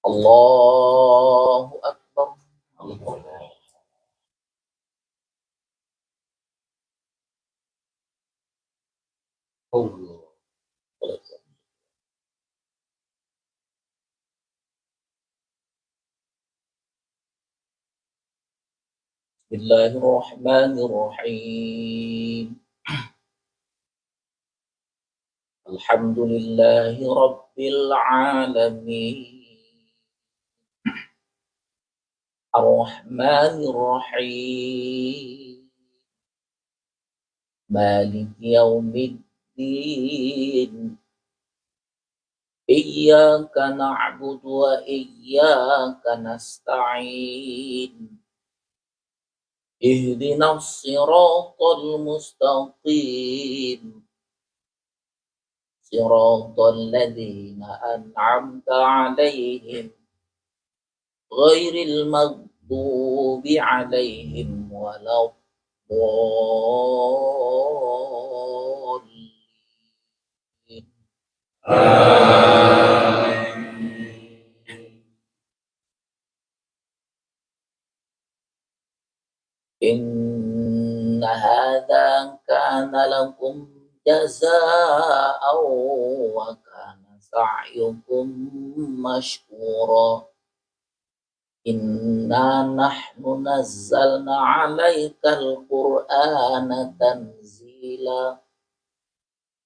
Allahu Akbar. Bismillahirrahmanirrahim. Alhamdulillahi Rabbil alamin. Ar-Rahmanir Rahim. Maliki yaumiddin. Iyyaka na'budu wa iyyaka nasta'in. Ihdinas siratal mustaqim. Siratal ladzina an'amta 'alaihim ghairil maghdubi 'alaihim waladdallin. Inna hadza kana lakum jazaa'an wa kana sa'yukum mashkura. Inna nahnu nazzalna 'alaikal qur'ana tanzila.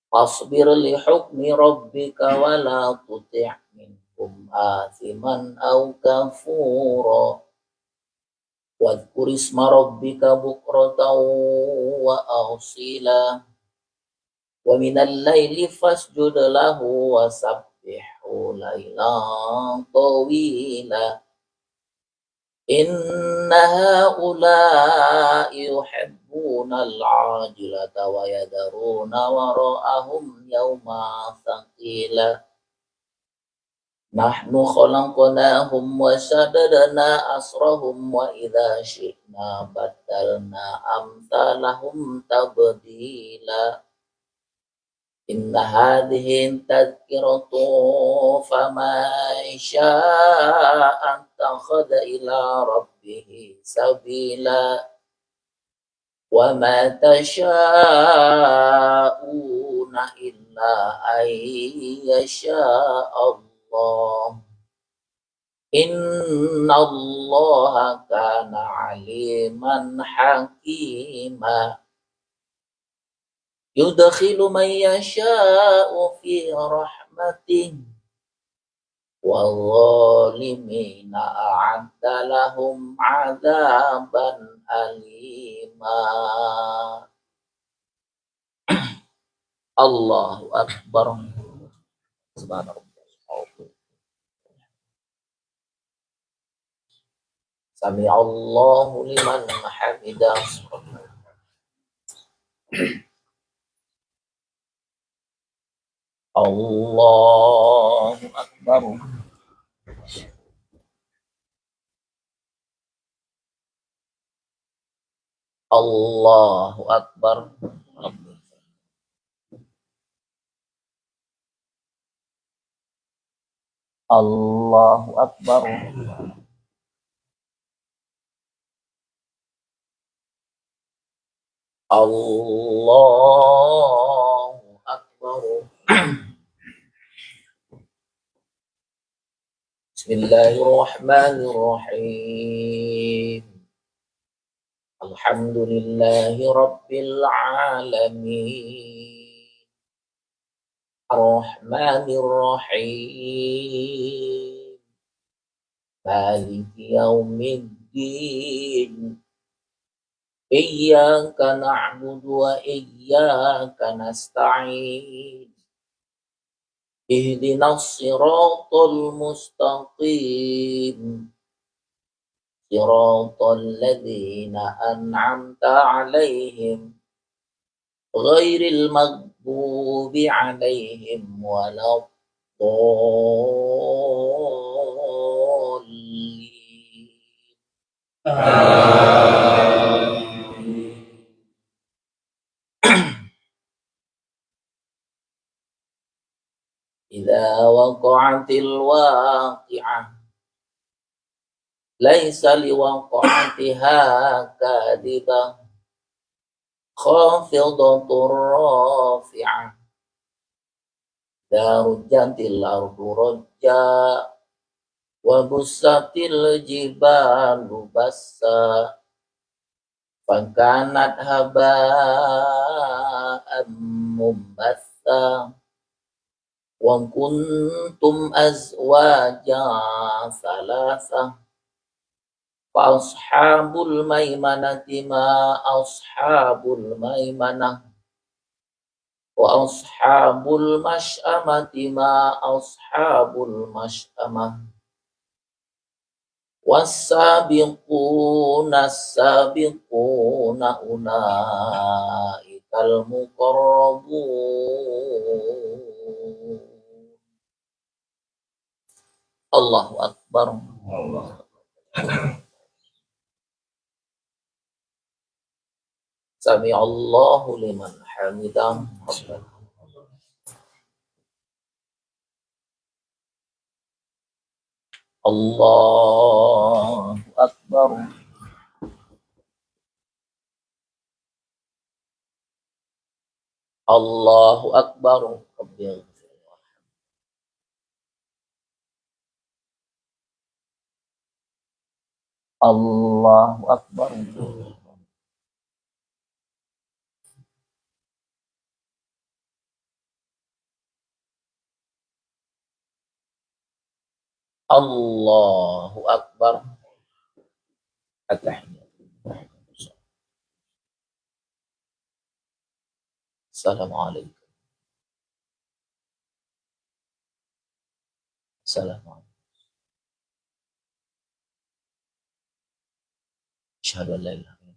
Fasbir li hukmi rabbika wa la tuti' minhum athiman aw kafura. Wadhkur isma rabbika bukratan wa asila. Wa minal laili fasjud lahu wa sabbihu lailan tawila. Inna haula'i yuhibbuna al-'ajilata wa yadharuna wara'ahum yawma thaqila. Nahnu khalaqnahum wa shaddadna asrahum wa idza syi'na baddalna amsalahum tabdila. Inna hadhihi tadhkiratu faman syaa'a attakhadha ila rabbih sabila. Wa ma tasha'una illa an yasha'a Allah. Inna Allaha kana aliman hakima. Yudkhilu man yasha'u fi rahmatihi wal-zalimina a'adda lahum 'adzaban alima. Allahu Akbar. Subhanallah. Sami'allahu liman hamidah. Allahu Akbar. Allahu Akbar. Allahu Akbar. Allahu Akbar. Bismillahirrahmanirrahim. Alhamdulillahi Rabbil Alamin. Ar-Rahmanir Rahim. Maliki Yaumiddin. Iyyaka na'budu wa iyyaka nasta'in. Ihdinas siratal mustaqim. Siratal ladzina an'amta 'alaihim ghairil maghdubi 'alaihim waladdallin. Idza waqa'atil waqi'ah laisa liwaqa'atiha kadhibah khafidatur rafi'ah darujjatil ardu rajja wa bussatil jibalu bassa fakanat haba'an mumbatha wa kuntum azwaja salasa fa ashabul maimanati ma ashabul maimanah wa ashabul masy'amati ma ashabul masy'amah was-sabiquna as-sabiquna ulaikal muqarrabun. Allahu akbar. Allah. Sami Allahu liman hamidah. Allahu akbar. Allahu akbar. Allahu akbar. Allahu akbar. Assalamualaikum. Assalamualaikum. Asyhadu an la ilaha illallah.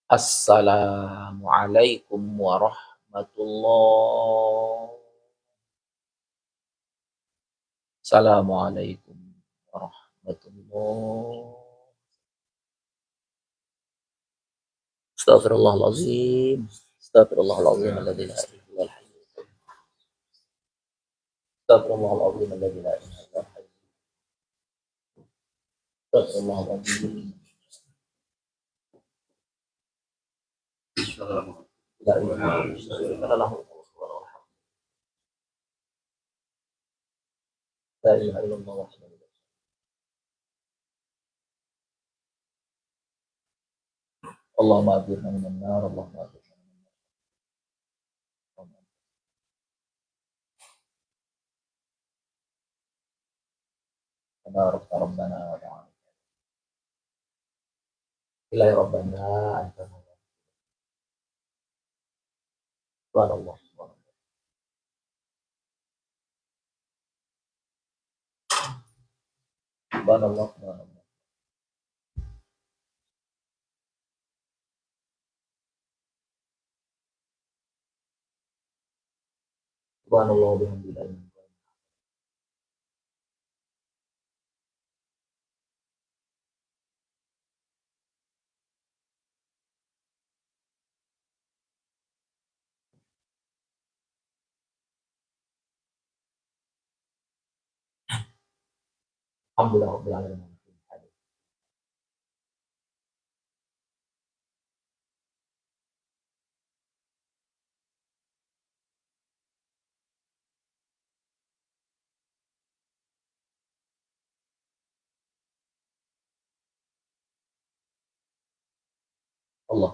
Assalamualaikum warahmatullahi. Assalamualaikum warahmatullahi. Astaghfirullahalazim. Astaghfirullahalazim alladzi la ilaha illal hayy. Astaghfirullahalazim alladzi la ilaha illal hayy. Astaghfirullahalazim. La ilaha illallah. La ilaha illallah. Allahumma ajirna minan nar. Allahumma ajirna minan nar. Tabarak rabbana wa ta'ala. Ilahi rabbana anta. Subhanallah. Subhanallah. Subhanallah. Subhanallah bihamdihi. Alhamdulillah rabbil alamin. Allah.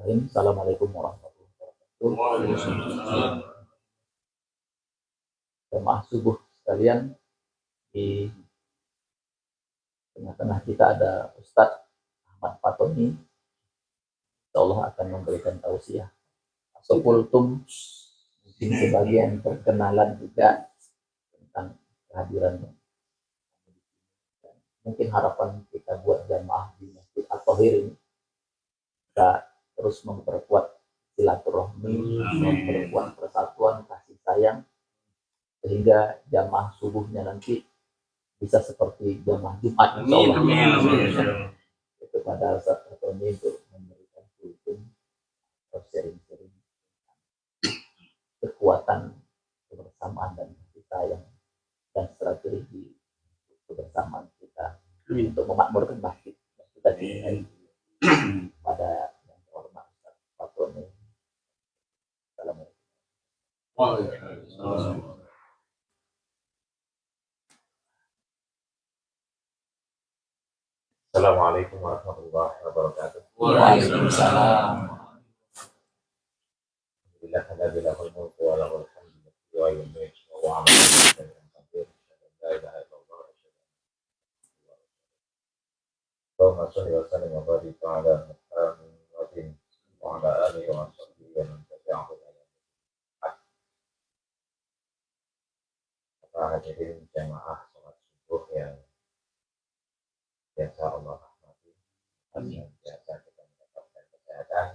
Assalamualaikum warahmatullahi wabarakatuh. Jemaah subuh sekalian, di tengah-tengah kita ada Ustadz Ahmad Fatoni. Allah akan memberikan tausiah. Asokultum, mungkin sebagian perkenalan juga tentang kehadirannya. Mungkin harapan kita buat jamaah di Masjid At-Tahir ini kita terus memperkuat silaturahmi, memperkuat persatuan, kasih sayang, sehingga jamaah subuhnya nanti bisa seperti jamaah Jumat. Amin. Itu pada saat ini untuk memberikan kultum atau sharing-sharing kekuatan kebersamaan dan kasih sayang dan strategi kebersamaan kita untuk memakmurkan masjid kita cintai pada yang terhormat Patron. Assalamualaikum warahmatullahi wabarakatuh. Waalaikumsalam. Alhamdulillahillahul mulku wa lahul hamdu wa yumiitu wa huwa 'ala kulli syai'in qadir. La ilaha illallah. Allahumma shalli wa sallim wa barik 'ala Muhammadin wa 'ala alihi wa sahbihi wa man tabi'ahum bi ihsan. Para hadirin jamaah salat subuh yang biasa Allah rahmati, yang biasa kita mendapatkan kesehatan,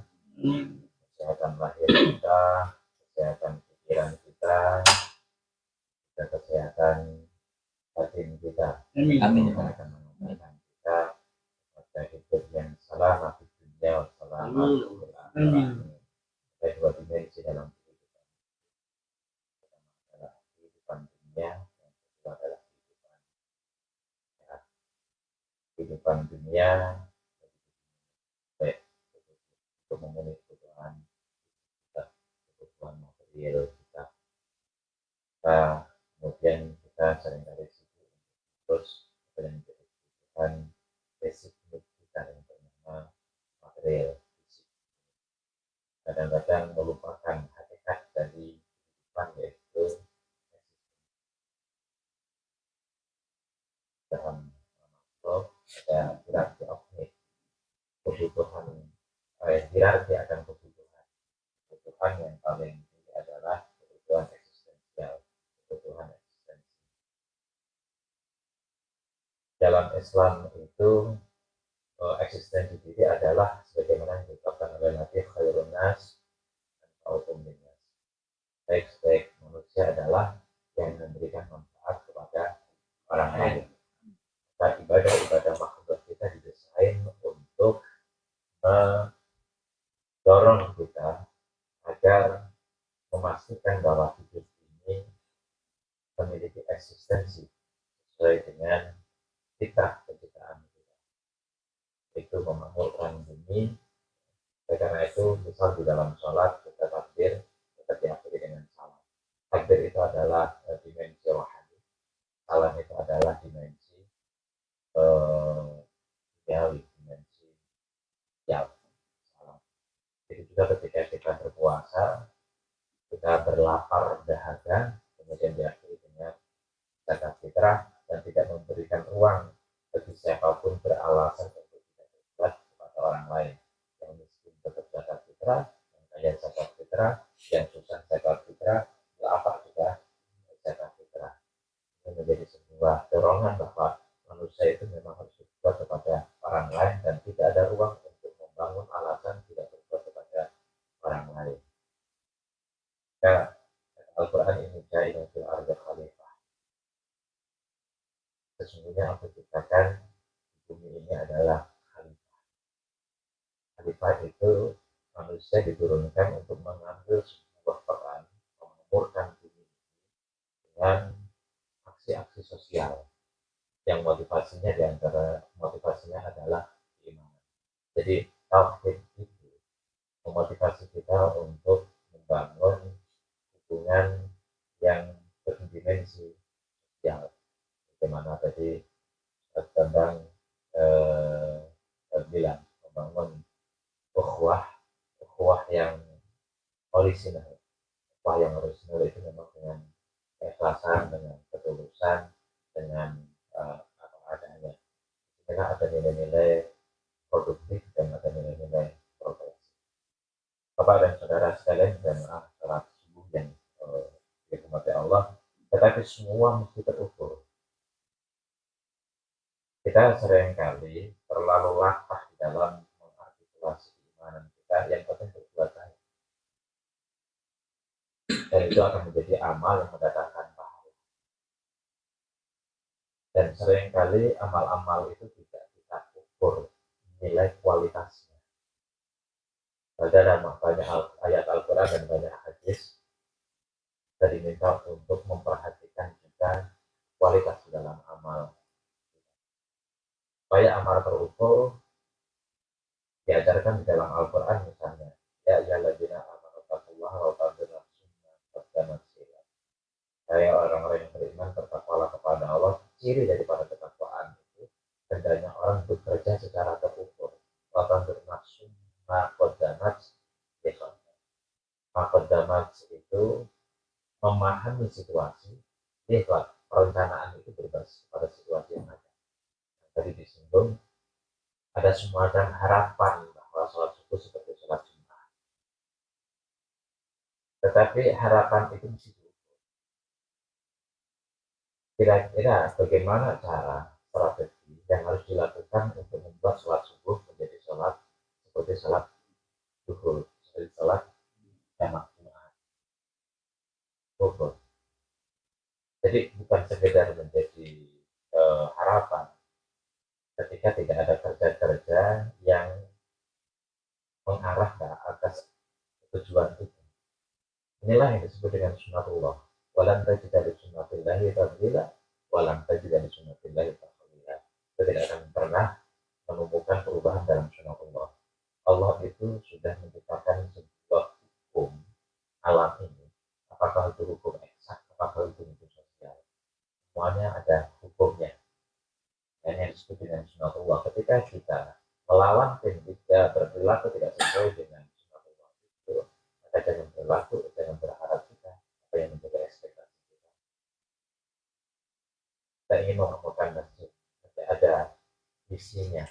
kesehatan lahir kita, kesehatan pikiran kita, dan kesehatan batin kita. Amin. Akan mengumpulkan kita pada hidup yang selamat di dunia, selamat di akhirat. Ada dua dimensi dalam kehidupan. Pertama adalah kehidupan dunia, yang kedua adalah kehidupan dunia baik untuk memenuhi kebutuhan kita, kebutuhan material kita. Kemudian kita seringkali sibuk terus dengan kebutuhan basic need kita yang bernama material fisik. Kadang-kadang melupakan hakikat dari kehidupan, yaitu dalam ada hierarki of need, kebutuhan hierarki akan kebutuhan. Kebutuhan yang paling tinggi adalah kebutuhan eksistensial, kebutuhan eksistensi. Dalam Islam itu eksistensi diri adalah sebagaimana ditetapkan oleh Nabi khairun nas dan kautum linnas. Baik-baik manusia adalah yang memberikan manfaat kepada orang lain. Maka ibadah-ibadah makhluk kita didesain untuk mendorong kita agar memastikan bahwa hidup ini memiliki eksistensi sesuai dengan fitrah penciptaan kita, itu memakmurkan bumi. Karena itu, misal di dalam sholat kita takbir, kita diakhiri dengan salam. Takbir itu adalah dimensi rohani, salam itu adalah dimensi dimensi salam. Itu juga ketika kita berpuasa, kita berlapar dahaga, kemudian diakhiri dengan zakat fitrah, dan tidak memberikan ruang bagi siapapun beralasan untuk tidak berbuat kepada orang lain. Yang miskin tetap zakat fitrah, yang kaya zakat fitrah, yang susah zakat fitrah, apa juga zakat fitrah. Ini menjadi sebuah dorongan bahwa manusia itu memang harus berbuat kepada orang lain dan tidak ada ruang untuk membangun alasan tidak berbuat kepada orang lain. Ya, Al-Quran ini ja'ilun fil ardi khalifah. Sesungguhnya aku ciptakan bumi ini adalah khalifah itu manusia diturunkan untuk mengambil sebuah peran memakmurkan bumi dengan aksi-aksi sosial yang motivasinya adalah keimanan. Jadi tauhid itu memotivasi kita untuk membangun hubungan yang berdimensi sosial. Bagaimana tadi tentang bilang membangun ukhuwah yang orisinal. Ukhuwah yang orisinal itu memang dengan keikhlasan, dengan ketulusan, dengan apa adanya. Karena ada nilai-nilai produktif dan ada nilai-nilai progresif. Bapak dan saudara sekalian, jamaah salat subuh yang dirahmati Allah, tetapi semua mesti terukur. Kita seringkali terlalu latah di dalam mengartikulasi keimanan kita, yang penting berbuat baik. Dan itu akan menjadi amal yang mendatangkan pahala. Dan seringkali amal-amal itu tidak kita ukur nilai kualitasnya. Dalam banyak ayat Al-Quran dan banyak hadis, kita diminta untuk memperhatikan juga kualitas dalam amal. Supaya amal terukur, diajarkan di dalam Al-Quran misalnya, ya ayyuhalladzina amanu taqullaha wa tanzur nafsum ma qaddamat lighad. Saya orang-orang yang beriman, bertakwalah kepada Allah. Ciri daripada ketakwaan itu hendaknya orang bekerja secara terukur. Wa tanzur nafsum ma qaddamat lighad. Ma qaddamat itu memahami situasi, lihat perencanaan itu berbasis pada situasi yang ada. Tadi disinggung ada semacam harapan bahwa sholat subuh seperti sholat Jumat. Tetapi harapan itu mesti diukur. Kira-kira bagaimana cara strategi yang harus dilakukan untuk membuat sholat subuh menjadi sholat seperti sholat zuhur, seperti sholat jamak Jumat. Jadi bukan sekedar menjadi harapan, ketika tidak ada kerja-kerja yang mengarah ke atas tujuan itu. Inilah yang disebut dengan sunnatullah. Walan tajida li sunnatillahi tabdila, walan tajida li sunnatillahi tahwila. Kita tidak akan pernah menemukan perubahan dalam sunnatullah. Allah itu sudah menciptakan sebuah hukum alam ini. Apakah itu hukum eksak, apakah itu hukum sosial. Semuanya ada hukumnya. Dan yang disebut dengan sunnatullah, ketika kita melawan dan tidak berperilaku tidak sesuai dengan sunnatullah itu, maka jangan berlaku, jangan berharap kita apa yang menjadi ekspektasi kita. Kita ingin menemukan masjid, tapi ada visinya.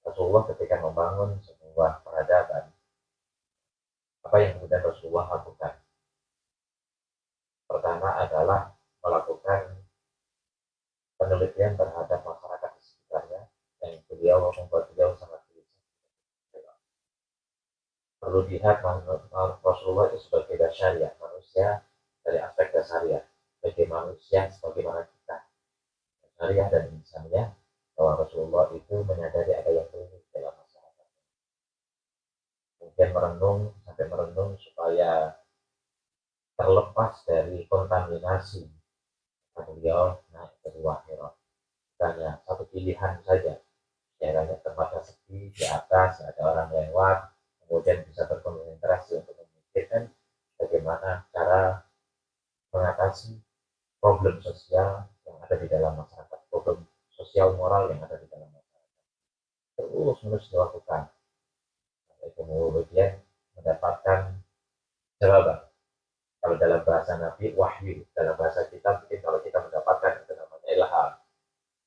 Rasulullah ketika membangun sebuah peradaban, apa yang kemudian Rasulullah lakukan? Pertama adalah melakukan penelitian terhadap masyarakat di sekitarnya, yang beliau membuat beliau sangat gelisah. Perlu dilihat Rasulullah itu sebagai dasyariah, manusia dari aspek dasyariah, sebagai manusia sebagaimana kita, dasyariah dan insaniyah, bahwa Rasulullah itu menyadari ada yang keliru dalam masyarakat. Kemudian sampai merenung supaya terlepas dari kontaminasi. Beliau naik ke Gua Hira. Hanya satu pilihan saja, daerahnya tempatnya sepi, di atas ada orang lewat, kemudian bisa berkonsentrasi untuk memikirkan bagaimana cara mengatasi problem sosial yang ada di dalam masyarakat, problem sosial moral yang ada di dalam masyarakat. Terus dilakukan. Kemudian mendapatkan jawaban. Kalau dalam bahasa Nabi, wahyu. Dalam bahasa kita, mungkin kalau kita mendapatkan itu namanya ilham,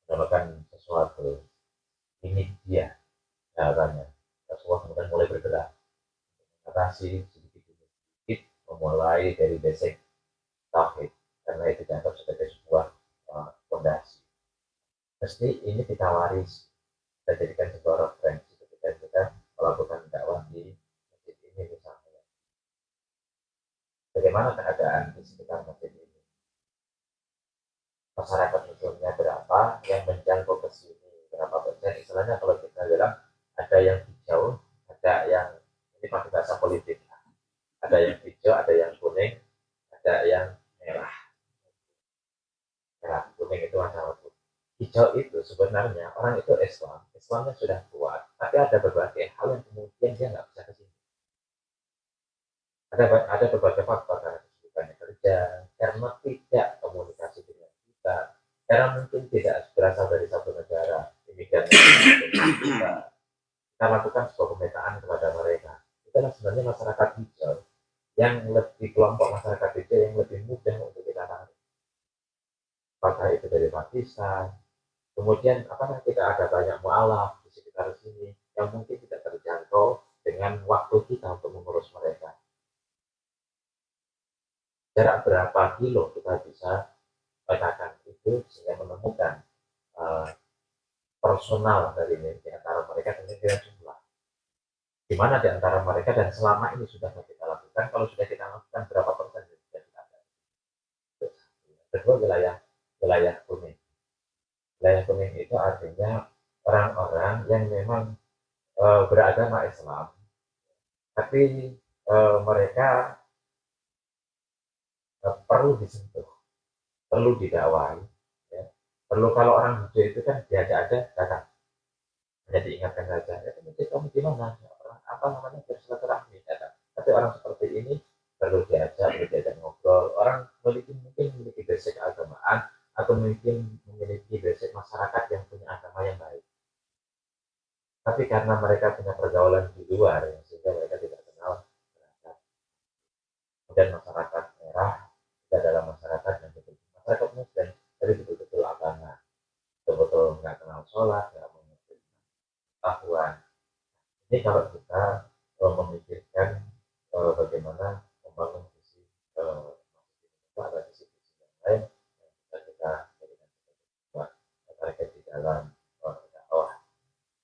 mendapatkan sesuatu. Ini dia jawabannya. Rasulullah kemudian mulai bergerak, mengatasi sedikit-sedikit, memulai dari basic tauhid, karena itu dianggap sebagai sebuah fondasi. Mesti ini kita waris, kita jadikan sebuah referensi ketika kita melakukan dakwah di masjid ini misalnya. Bagaimana keadaan di sekitar masjid ini? Masyarakat muslimnya berapa yang menjangkau ke sini? Berapa persen? Istilahnya kalau kita bilang ada yang hijau, ada yang sebenarnya orang itu Islamnya sudah kuat, tapi ada berbagai hal yang kemudian dia nggak bisa ke sini. Ada berbagai faktor karena kesibukannya kerja, karena tidak komunikasi dengan kita, karena mungkin tidak berasal dari satu negara, imigran kita lakukan sebuah pemetaan kepada mereka. Itulah sebenarnya masyarakat hijau yang lebih kelompok masyarakat hijau yang lebih mudah untuk kita tarik. Apakah itu dari Pakistan, kemudian apakah kita ada banyak mualaf di sekitar sini yang mungkin tidak terjangkau dengan waktu kita untuk mengurus mereka. Jarak berapa kilo kita bisa petakan itu sehingga menemukan personal dari antara mereka dengan jumlah. Di mana di antara mereka dan selama ini sudah kita lakukan, kalau sudah kita lakukan berapa persen yang sudah kita ada. Kedua, wilayah kuning. Wilayah kuning itu artinya orang-orang yang memang beragama Islam, tapi mereka perlu disentuh, perlu didakwai, ya. Perlu kalau orang hijau itu kan diajak aja datang, hanya diingatkan saja, ya mungkin kamu gimana, apa namanya bersilaturahmi datang. Tapi orang seperti ini perlu diajak ngobrol. Orang mungkin memiliki basic keagamaan atau mungkin memiliki basic masyarakat yang punya agama yang baik. Tapi karena mereka punya pergaulan di luar, ya, sehingga mereka tidak kenal masyarakat. Kemudian masyarakat merah itu adalah masyarakat yang masyarakat Muslim, jadi betul-betul agama, betul-betul nggak kenal sholat, nggak mengerti pengetahuan. Ini kalau kita memikirkan bagaimana membangun visi ada visi-visi yang lain yang bisa kita jadikan sebuah target di dalam dakwah.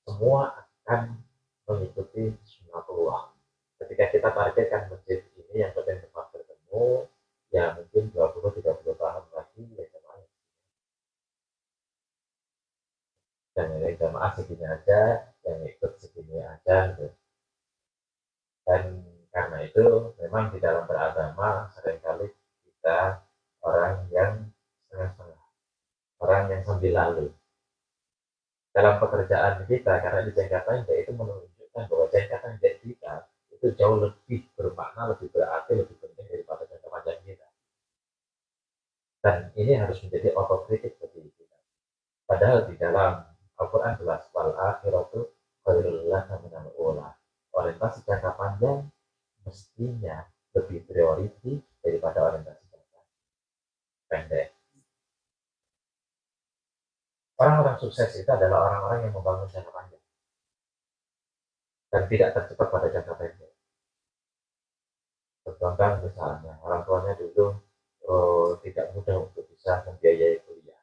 Semua akan mengikuti sunatullah. Ketika kita targetkan masjid ini yang penting tempat bertemu, ya mungkin 20-30 tahun lagi ya jemaah. Dan yang jemaah segini aja, yang ikut segini aja gitu. Dan karena itu memang di dalam beragama seringkali kita orang yang setengah-setengah, orang yang sambil lalu. Dalam pekerjaan kita, karena di jangka pendek itu menunjukkan bahwa jangka pendek kita itu jauh lebih bermakna, lebih berarti, lebih penting daripada jangka panjang kita. Dan ini harus menjadi otokritik bagi kita. Padahal di dalam Al-Quran jelas, wal akhiratu khairul laka minal ula. Orientasi jangka panjang mestinya lebih priority daripada orientasi jangka pendek. Orang-orang sukses itu adalah orang-orang yang membangun jangka panjang dan tidak terjebak pada jangka pendek. Contoh misalnya, orang tuanya dulu tidak mudah untuk bisa membiayai kuliah.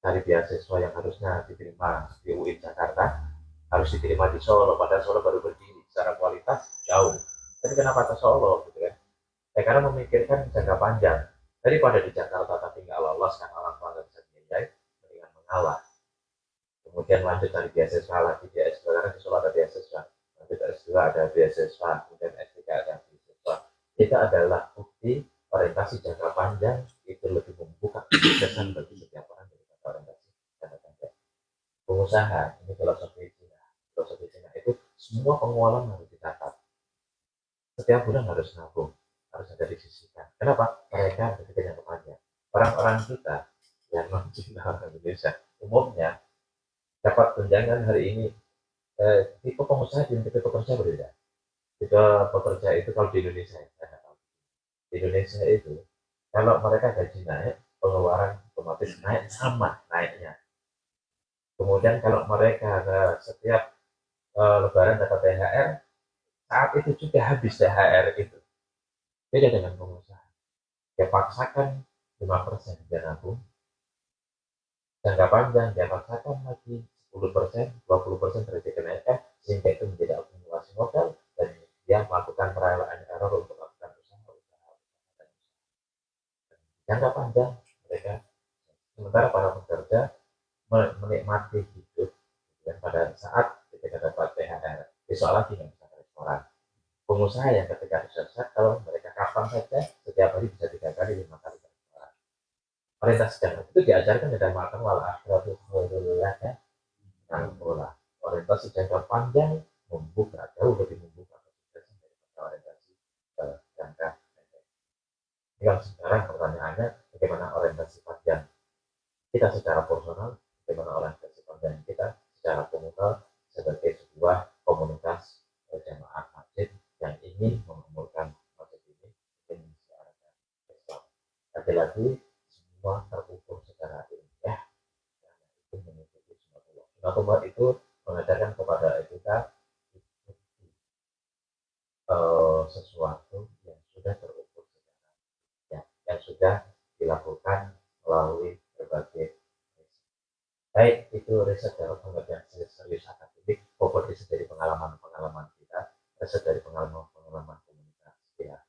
Cari beasiswa yang harusnya diterima di UI Jakarta, harus diterima di Solo, padahal Solo baru berdiri, secara kualitas jauh. Tapi kenapa ke Solo gitu kan? Ya karena memikirkan jangka panjang. Daripada di Jakarta tapi nggak lolos karena orang tua nggak bisa biayai, mendingan mengalah. Kemudian lanjut cari beasiswa lagi di S2, karena di Solo ada beasiswa. Lanjut S2 ada beasiswa, kemudian S3 ada beasiswa. Itu adalah bukti orientasi jangka panjang itu lebih membuka kesuksesan bagi setiap orang daripada orientasi jangka pendek. Pengusaha, ini filosofi Cina. Filosofi Cina itu semua pengeluaran harus dicatat. Setiap bulan harus nabung, harus ada disisihkan. Kenapa? Mereka ketika jangka panjang. Orang-orang kita yang non Cina orang Indonesia umumnya dapat tunjangan hari ini. Tipe pengusaha dan tipe pekerja berbeda. Tipe pekerja itu kalau di Indonesia, di Indonesia itu kalau mereka gaji naik, pengeluaran otomatis naik sama naiknya. Kemudian kalau mereka setiap Lebaran dapat THR, saat itu juga habis THR itu. Beda dengan pengusaha. Dia paksakan 5% dia nabung. Jangka panjang dia paksakan lagi 10%, 20% terjadi kenaikan sehingga itu menjadi akumulasi modal dan dia melakukan trial and error untuk melakukan usaha. Jangka panjang mereka, sementara para pekerja menikmati hidup dan pada saat ketika dapat THR besok lagi nggak bisa ke restoran. Pengusaha yang ketika sukses kalau mereka kapan saja setiap hari bisa 3 kali 5 kali ke restoran. orientasi jangka itu diajarkan dalam makan wal akhiratu khairul lak ya. Nah, orientasi jangka panjang membuka jauh lebih membuka kesuksesan daripada orientasi jangka pendek. Yang sekarang pertanyaannya bagaimana orientasi panjang kita secara personal, bagaimana orientasi panjang kita secara komunal sebagai sebuah komunitas jamaah masjid yang ingin memakmurkan masjid ini dengan mensiarkan Islam. Lagi-lagi semua terukur secara ilmiah karena itu mengikuti sunatullah. Sunatullah itu mengajarkan kepada kita sesuatu yang sudah terukur secara yang sudah dilakukan melalui berbagai riset. Baik itu riset dalam pengertian serius akademik maupun riset dari pengalaman-pengalaman kita, riset dari pengalaman-pengalaman komunitas ya.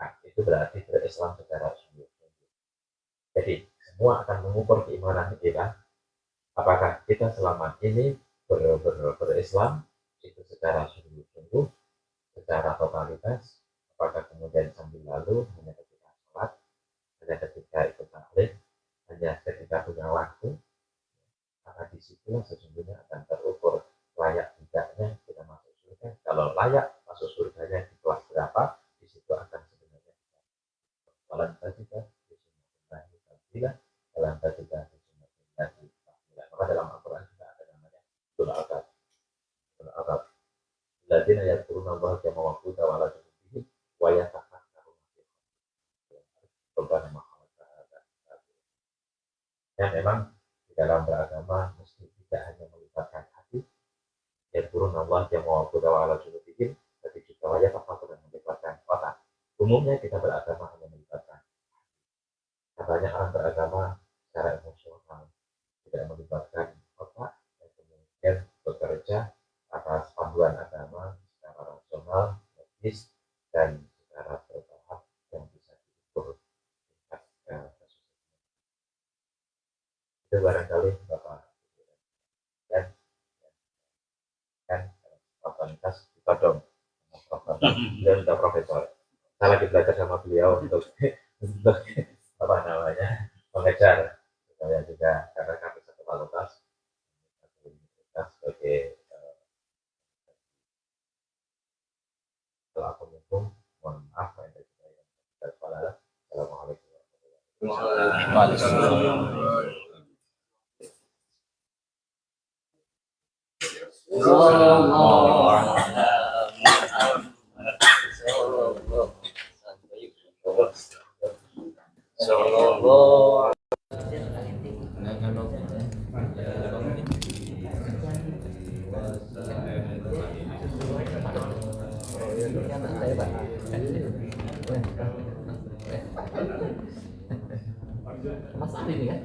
Nah, itu berarti berislam secara sungguh-sungguh. Jadi semua akan mengukur keimanan kita. Apakah kita selama ini berislam itu secara sungguh-sungguh, secara totalitas, apakah kemudian sambil lalu hanya ketika sholat, hanya ketika ikut taklim, hanya ketika punya waktu, karena disitulah sesungguhnya akan terukur layak tidaknya kita masuk surga. Kalau layak masuk surganya di kelas berapa, di situ akan sebenarnya dalam kita dalam kita maka dalam Al-Quran juga ada namanya Tul Adab. Tul Adab. Ladina yadkuruna Allah kama waquda wa la junubihim wa yatafakkaruna fi ya memang di dalam beragama mesti tidak hanya melibatkan hati yadkuruna Allah kama waquda wa la junubihim, tapi juga wa yatafakkaruna melibatkan otak. Umumnya kita beragama hanya melibatkan banyak orang beragama secara emosional, tidak melibatkan otak, dan kemudian bekerja atas panduan agama secara rasional, logis, dan secara bertahap yang bisa diukur tingkat kesuksesan. Itu barangkali Bapak dan otoritas kita dong, beliau sudah profesor. Saya lagi belajar sama beliau untuk apa namanya mengejar supaya juga karena kami satu fakultas sebagai pelaku hukum, mohon maaf yang saya salah. Assalamualaikum warahmatullahi wabarakatuh. Mas ini ya?